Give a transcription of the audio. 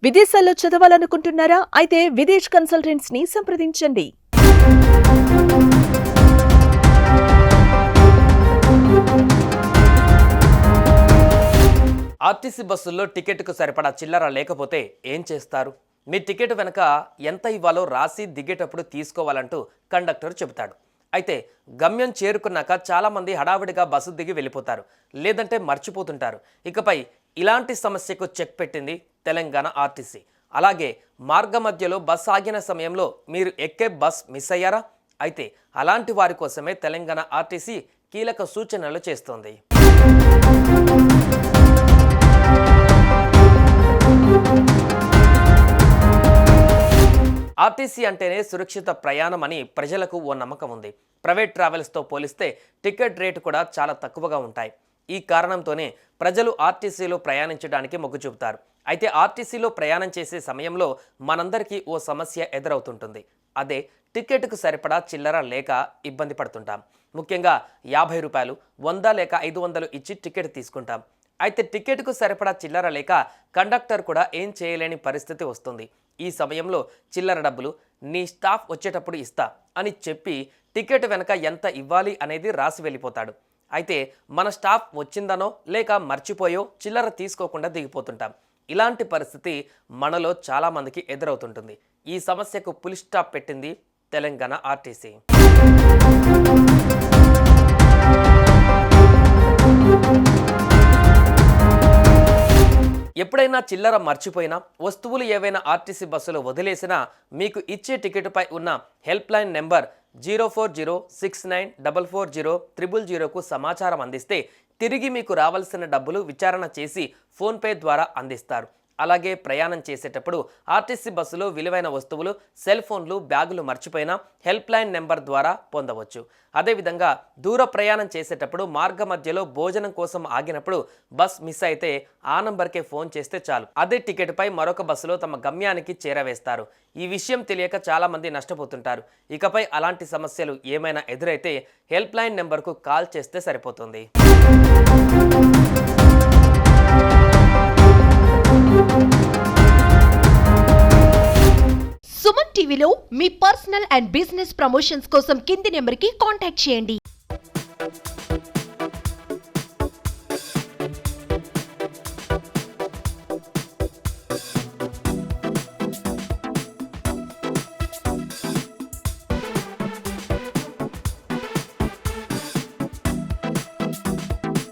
విదేశాల్లో చదవాలనుకుంటున్నారా? అయితే విదేశ్ కన్సల్టెంట్స్ ని సంప్రదించండి. ఆర్టీసీ బస్సుల్లో టికెట్కు సరిపడా చిల్లర లేకపోతే ఏం చేస్తారు? మీ టికెట్ వెనక ఎంత ఇవ్వాలో రాసి దిగేటప్పుడు తీసుకోవాలంటూ కండక్టర్ చెబుతాడు. అయితే గమ్యం చేరుకున్నాక చాలామంది హడావిడిగా బస్సు దిగి వెళ్ళిపోతారు, లేదంటే మర్చిపోతుంటారు. ఇకపై ఇలాంటి సమస్యకు చెక్ పెట్టింది తెలంగాణ ఆర్టీసీ. అలాగే మార్గ మధ్యలో బస్ ఆగిన సమయంలో మీరు ఎక్కే బస్ మిస్ అయ్యారా? అయితే అలాంటి వారి కోసమే తెలంగాణ ఆర్టీసీ కీలక సూచనలు చేస్తోంది. ఆర్టీసీ అంటేనే సురక్షిత ప్రయాణం అని ప్రజలకు ఓ నమ్మకం ఉంది. ప్రైవేట్ ట్రావెల్స్తో పోలిస్తే టికెట్ రేటు కూడా చాలా తక్కువగా ఉంటాయి. ఈ కారణంతోనే ప్రజలు ఆర్టీసీలో ప్రయాణించడానికి మొగ్గు చూపుతారు. అయితే ఆర్టీసీలో ప్రయాణం చేసే సమయంలో మనందరికీ ఓ సమస్య ఎదురవుతుంటుంది. అదే టికెట్కు సరిపడా చిల్లర లేక ఇబ్బంది పడుతుంటాం. ముఖ్యంగా 50 రూపాయలు, 100 లేక 500 ఇచ్చి టికెట్ తీసుకుంటాం. అయితే టికెట్కు సరిపడా చిల్లర లేక కండక్టర్ కూడా ఏం చేయలేని పరిస్థితి వస్తుంది. ఈ సమయంలో చిల్లర డబ్బులు నీ స్టాఫ్ వచ్చేటప్పుడు ఇస్తా అని చెప్పి టికెట్ వెనక ఎంత ఇవ్వాలి అనేది రాసి వెళ్ళిపోతాడు. అయితే మన స్టాఫ్ వచ్చిందనో లేక మర్చిపోయో చిల్లర తీసుకోకుండా దిగిపోతుంటాం. ఇలాంటి పరిస్థితి మనలో చాలామందికి ఎదురవుతుంటుంది. ఈ సమస్యకు ఫుల్ స్టాప్ పెట్టింది తెలంగాణ ఆర్టీసీ. ఎప్పుడైనా చిల్లర మర్చిపోయినా, వస్తువులు ఏవైనా ఆర్టీసీ బస్సులో వదిలేసినా మీకు ఇచ్చే టికెట్పై ఉన్న హెల్ప్ లైన్ నెంబర్ 04069440000కు సమాచారం అందిస్తే తిరిగి మీకు రావాల్సిన డబ్బులు విచారణ చేసి ఫోన్పే ద్వారా అందిస్తారు. అలాగే ప్రయాణం చేసేటప్పుడు ఆర్టీసీ బస్సులో విలువైన వస్తువులు, సెల్ ఫోన్లు, బ్యాగులు మర్చిపోయినా హెల్ప్ లైన్ నెంబర్ ద్వారా పొందవచ్చు. అదేవిధంగా దూర ప్రయాణం చేసేటప్పుడు మార్గ మధ్యలో భోజనం కోసం ఆగినప్పుడు బస్ మిస్ అయితే ఆ నంబర్కే ఫోన్ చేస్తే చాలు, అదే టికెట్పై మరొక బస్సులో తమ గమ్యానికి చేరవేస్తారు. ఈ విషయం తెలియక చాలామంది నష్టపోతుంటారు. ఇకపై అలాంటి సమస్యలు ఏమైనా ఎదురైతే హెల్ప్ లైన్ నెంబర్కు కాల్ చేస్తే సరిపోతుంది. సుమన్ టీవీలో మీ పర్సనల్ అండ్ బిజినెస్ ప్రమోషన్స్ కోసం కింది నెంబర్కి కాంటాక్ట్ చేయండి.